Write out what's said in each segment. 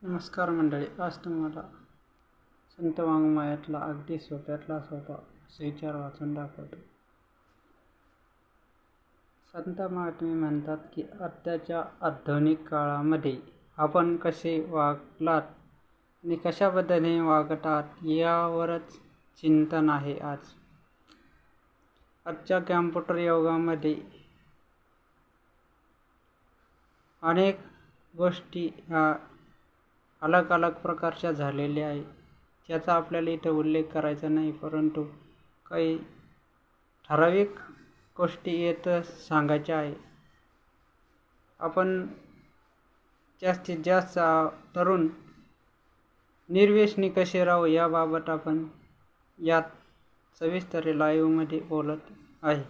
नमस्कार मंडळी. आज तुम्हाला संत वाङ्मयातला अगदी सोप्यातला सोपा विचार वाचून दाखवतो. संत महात्मे म्हणतात की आत्ताच्या आधुनिक काळामध्ये आपण कसे वागलात आणि कशा पद्धतीने वागतात यावरच चिंतन आहे. आजच्या कॅम्प्युटर युगामध्ये अनेक गोष्टी ह्या अलग अलग प्रकारच्या झालेल्या आहे. त्याचा आपल्याला इथं उल्लेख करायचा नाही, परंतु काही ठराविक गोष्टी येतं सांगायच्या आहे. आपण जास्तीत जास्त तरुण निर्व्यसनी कसे राहू याबाबत आपण यात सविस्तर लाईव्हमध्ये बोलत आहे.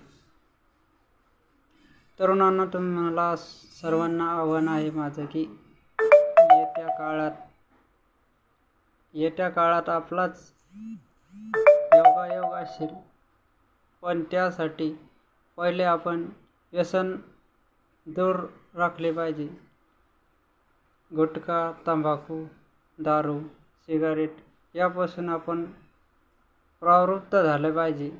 तरुणांना तुम्हाला सर्वांना आव्हान आहे माझं की येत्या काळात आपलाच योगायोग असेल, पण त्यासाठी पहिले आपण व्यसन दूर राखले पाहिजे. गुटखा, तंबाखू, दारू, सिगारेट यापासून आपण प्रवृत्त झाले पाहिजे.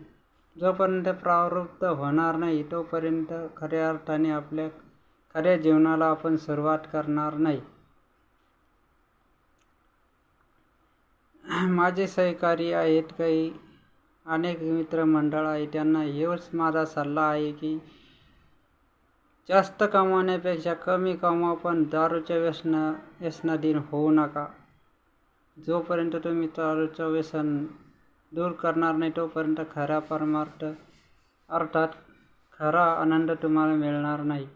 जोपर्यंत प्रवृत्त होणार नाही तोपर्यंत खऱ्या अर्थाने आपल्या खऱ्या जीवनाला आपण सुरुवात करणार नाही. माझे सहकारी आहेत, काही अनेक मित्रमंडळ आहे, त्यांना हेच माझा सल्ला आहे की जास्त कमावण्यापेक्षा कमी कमावा, पण दारूच्या व्यसनाधीन होऊ नका. जोपर्यंत तुम्ही दारूचं व्यसन दूर करणार नाही तोपर्यंत खरा परमार्थ अर्थात खरा आनंद तुम्हाला मिळणार नाही.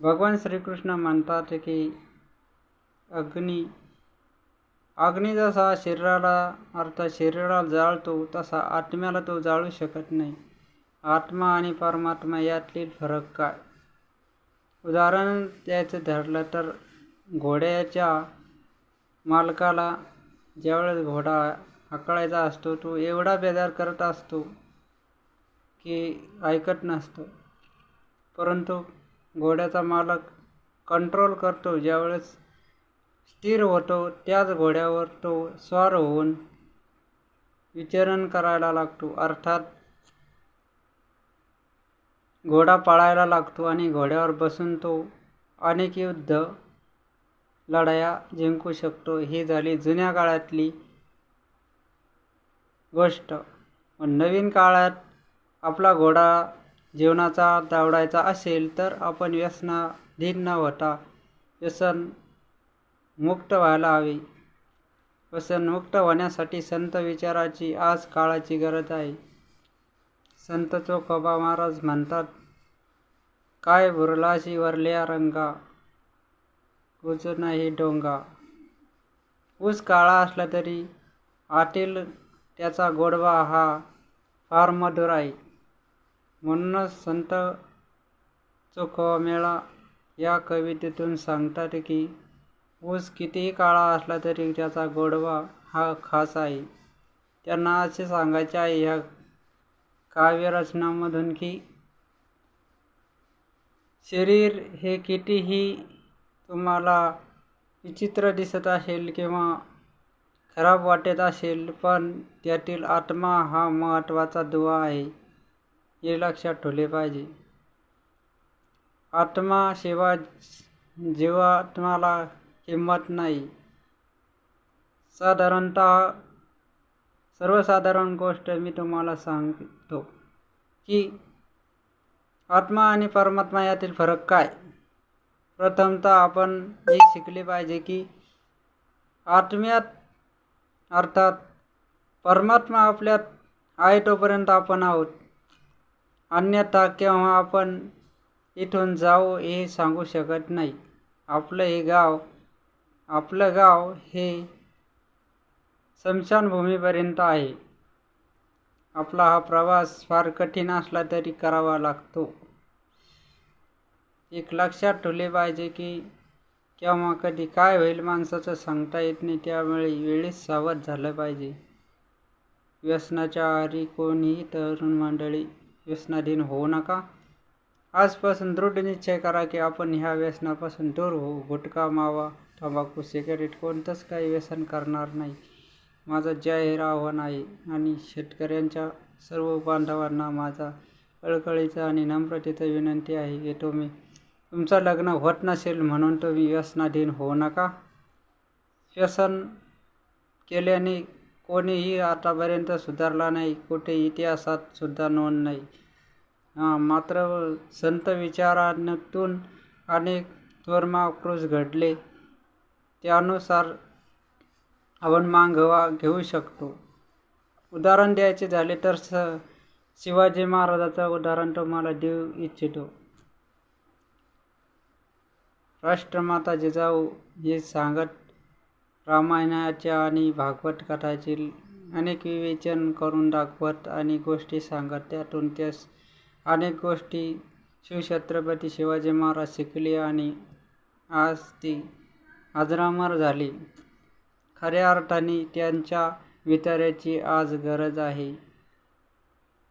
भगवान श्रीकृष्ण म्हणतात की अग्नी जसा शरीराला जाळतो तसा आत्म्याला तो जाळू शकत नाही. आत्मा आणि परमात्मा यातील फरक काय? उदाहरण द्यायचं ठरलं तर घोड्याच्या मालकाला ज्यावेळेस घोडा हाकलायचा असतो तो एवढा बेजार करत असतो की ऐकत नसतो, परंतु घोड्याचा मालक कंट्रोल करतो. ज्यावेळेस स्थिर होतो त्याच घोड्यावर तो स्वार होऊन विचरण करायला लागतो, अर्थात घोडा पळायला लागतो आणि घोड्यावर बसून तो अनेक युद्ध लढाया जिंकू शकतो. ही झाली जुन्या काळातली गोष्ट. नवीन काळात आपला घोडा जीवनाचा दौडायचा असेल तर आपण व्यसनाधीन न होता व्यसन मुक्त व्हायला हवे. व्यसनमुक्त होण्यासाठी संत विचाराची आज काळाची गरज आहे. संत चोखोबा महाराज म्हणतात, काय भुरलाशी वरल्या रंगा, उज नाही डोंगा. ऊस काळा असला तरी आतील त्याचा गोडवा हा फार मधुर आहे. म्हणूनच संत चोखोबा मेळा या कवितेतून सांगतात की ऊस कितीही काळा असला तरी त्याचा गोडवा हा खास आहे. त्यांना असे सांगायचे आहे ह्या काव्यरचनामधून की शरीर हे कितीही तुम्हाला विचित्र दिसत असेल किंवा खराब वाटत असेल, पण त्यातील आत्मा हा महत्त्वाचा दुवा आहे, हे लक्षात ठेवले पाहिजे. आत्माशिवाय जीवात्म्याला किंमत नाही. सर्वसाधारण गोष्ट मी तुम्हाला सांगतो की आत्मा आणि परमात्मा यातील फरक काय. प्रथमतः आपण हे शिकले पाहिजे की आत्म्यात अर्थात परमात्मा आपल्यात आहे तोपर्यंत आपण आहोत, अन्यथा केव्हा आपण इथून जाऊ हे सांगू शकत नाही. आपलं गाव हे स्मशानभूमीपर्यंत आहे. आपला हा प्रवास फार कठीण असला तरी करावा लागतो. एक लक्षात ठेवले पाहिजे की केव्हा कधी काय होईल माणसाचं सांगता येत नाही, त्यामुळे वेळीच सावध झालं पाहिजे. व्यसनाच्या आहारी कोणीही तरुण मंडळी व्यसनाधीन होऊ नका. आजपासून दृढ निश्चय करा की आपण ह्या व्यसनापासून दूर होऊ. गुटखा, मावा, तंबाखू, सिगारेट कोणतंच काही व्यसन करणार नाही. माझं जाहीर आव्हान आहे आणि शेतकऱ्यांच्या सर्व बांधवांना माझा कळकळीचा आणि नम्रतेचा विनंती आहे की तुमचं लग्न होत नसेल म्हणून तुम्ही व्यसनाधीन होऊ नका. व्यसन केल्याने कोणीही आतापर्यंत सुधारला नाही, कुठे इतिहासात सुद्धा नोंद नाही. मात्र संत विचारांतून अनेक धर्माक्रोश घडले, त्यानुसार आपण मागोवा घेऊ शकतो. उदाहरण द्यायचे झाले तर शिवाजी महाराजाचं उदाहरण तुम्हाला देऊ इच्छितो. राष्ट्रमाता जिजाऊ हे सांगत रामायणाच्या आणि भागवत कथाचे अनेक विवेचन करून दाखवत आणि गोष्टी सांगत, त्यातून त्यास अनेक गोष्टी शिवछत्रपती शिवाजी महाराज शिकले आणि आज ती अजरामर झाली. खऱ्या अर्थाने त्यांच्या विचाराची आज गरज आहे.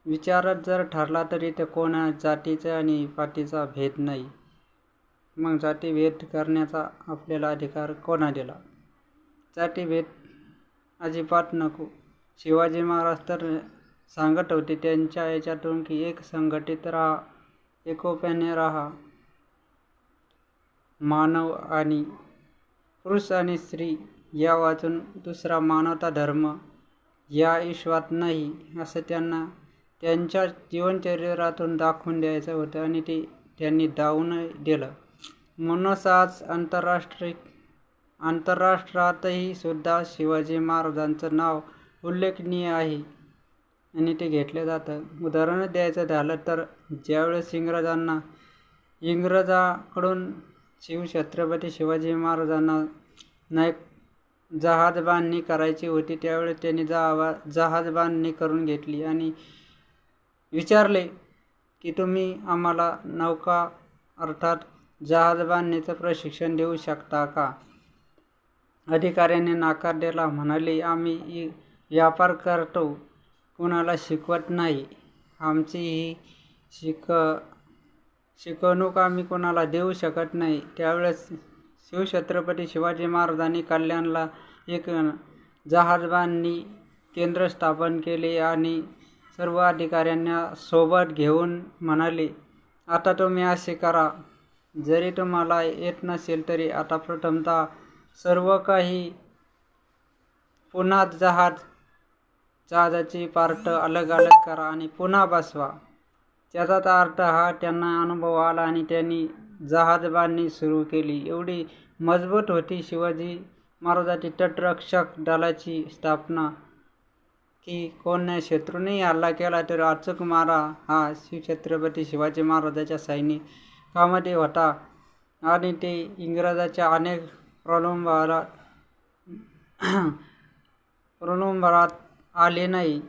विचारच जर ठरला तरी ते कोणा जातीचा आणि पातीचा भेद नाही. मग जातीभेद करण्याचा आपल्याला अधिकार कोणा दिला? जातीभेद अजिबात नको. शिवाजी महाराज तर सांगत होते त्यांच्या याच्यातून की एक संघटित राहा, एकोप्याने राहा. मानव आणि पुरुष आणि स्त्री या वाचून दुसरा मानवता धर्म या विश्वात नाही, असं त्यांना त्यांच्या जीवनचरित्रातून दाखवून द्यायचं होतं आणि ते त्यांनी दावून दिलं. म्हणूनच आज आंतरराष्ट्रातही सुद्धा शिवाजी महाराजांचं नाव उल्लेखनीय आहे आणि ते घेतलं जातं. उदाहरण द्यायचं झालं तर ज्यावेळेस इंग्रजाकडून शिवछत्रपती शिवाजी महाराजांना जहाज बांधणी करायची होती, त्यावेळेस त्यांनी जहाज बांधणी करून घेतली आणि विचारले की तुम्ही आम्हाला नौका अर्थात जहाज बांधणीचं प्रशिक्षण देऊ शकता का? अधिकाऱ्याने नकार दिला. म्हणाले, आम्ही व्यापार करतो, कुणाला शिकवत नाही. आमची ही शिकवणूक आम्ही कोणाला देऊ शकत नाही. त्यावेळेस शिवछत्रपती शिवाजी महाराजांनी कल्याणला एक जहाज बांधणी केंद्र स्थापन केले आणि सर्व अधिकाऱ्यांना सोबत घेऊन म्हणाले, आता तुम्ही असे करा, जरी तुम्हाला येत नसेल तरी आता प्रथमतः सर्व काही पुन्हा जहाजाची पार्ट अलग अलग करा आणि पुन्हा बसवा. त्याचाच अर्थ हा त्यांना अनुभव आला आणि त्यांनी जहाज बांधणी सुरू केली. एवढी मजबूत होती शिवाजी महाराजांची तटरक्षक दलाची स्थापना की कोण शत्रूनेही हल्ला केला तर अचूक मारा हा शिवछत्रपती शिवाजी महाराजांच्या सैनिकांमध्ये होता आणि ते इंग्रजाच्या अनेक प्रलोभनात आले नाही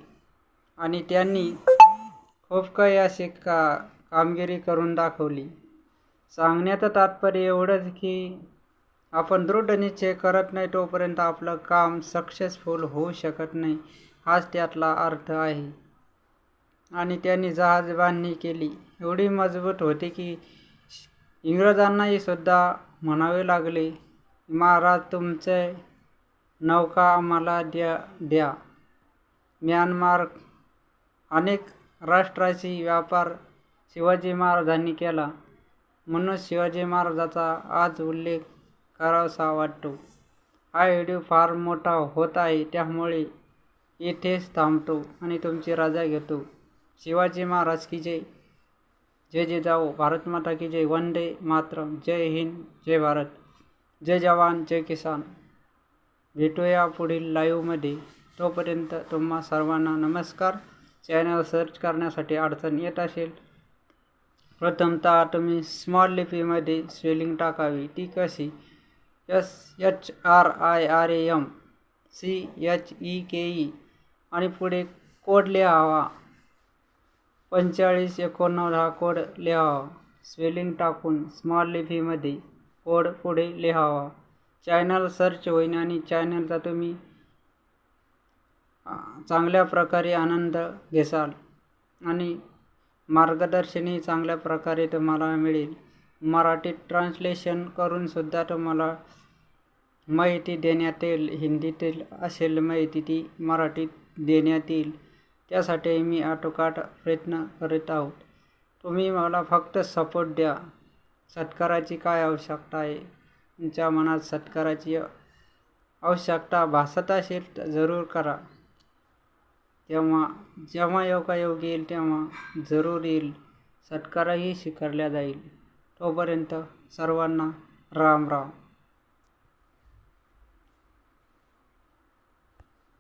आणि त्यांनी खूप काही असे कामगिरी करून दाखवली. सांगण्याचं तात्पर्य एवढंच की आपण दृढ निश्चय करत नाही तोपर्यंत आपलं काम सक्सेसफुल होऊ शकत नाही, हाच त्यातला अर्थ आहे. आणि त्यांनी जहाज बांधणी केली, एवढी मजबूत होती की इंग्रजांनाही सुद्धा म्हणावे लागले, महाराज तुमचे नौका आम्हाला द्या. म्यानमार अनेक राष्ट्राशी व्यापार शिवाजी महाराजांनी केला, म्हणून शिवाजी महाराजांचा आज उल्लेख करावासा वाटतो. हा व्हिडिओ फार मोठा होत आहे, त्यामुळे येथेच थांबतो आणि तुमची रजा घेतो. शिवाजी महाराज की जय. जय जिजाऊ. भारत माता की जय. वंदे मातरम. जय हिंद, जय भारत. जय जवान, जय किसान. भेटूया पुढील लाईव्हमध्ये. तोपर्यंत तुम्हा सर्वांना नमस्कार. चॅनल सर्च करण्यासाठी अडचण येत असेल, प्रथमतः तुम्ही स्मॉल लिपीमध्ये स्पेलिंग टाकावी. ती कशी? SHRIRAMCHEKE आणि पुढे कोड लिहावा. 4589 हा कोड लिहावा. स्पेलिंग टाकून स्मॉल लिपीमध्ये कोड पुढे लिहावा. चॅनल सर्च होईल आणि चॅनलचा तुम्ही चांगल्या प्रकारे आनंद घेसाल आणि मार्गदर्शनही चांगल्या प्रकारे तुम्हाला मिळेल. मराठीत ट्रान्सलेशन करून सुद्धा तुम्हाला माहिती देण्यात येईल. हिंदीतील असेल माहिती ती मराठीत देण्यात येईल. त्यासाठी मी आटोकाट प्रयत्न करीत आहोत. तुम्ही मला फक्त सपोर्ट द्या. सत्काराची काय आवश्यकता आहे? तुमच्या मनात सत्काराची आवश्यकता भासत असेल तर जरूर करा. जेव्हा योगायोग येईल तेव्हा जरूर येईल. सत्कारही स्वीकारला जाईल. तोपर्यंत सर्वांना राम राम.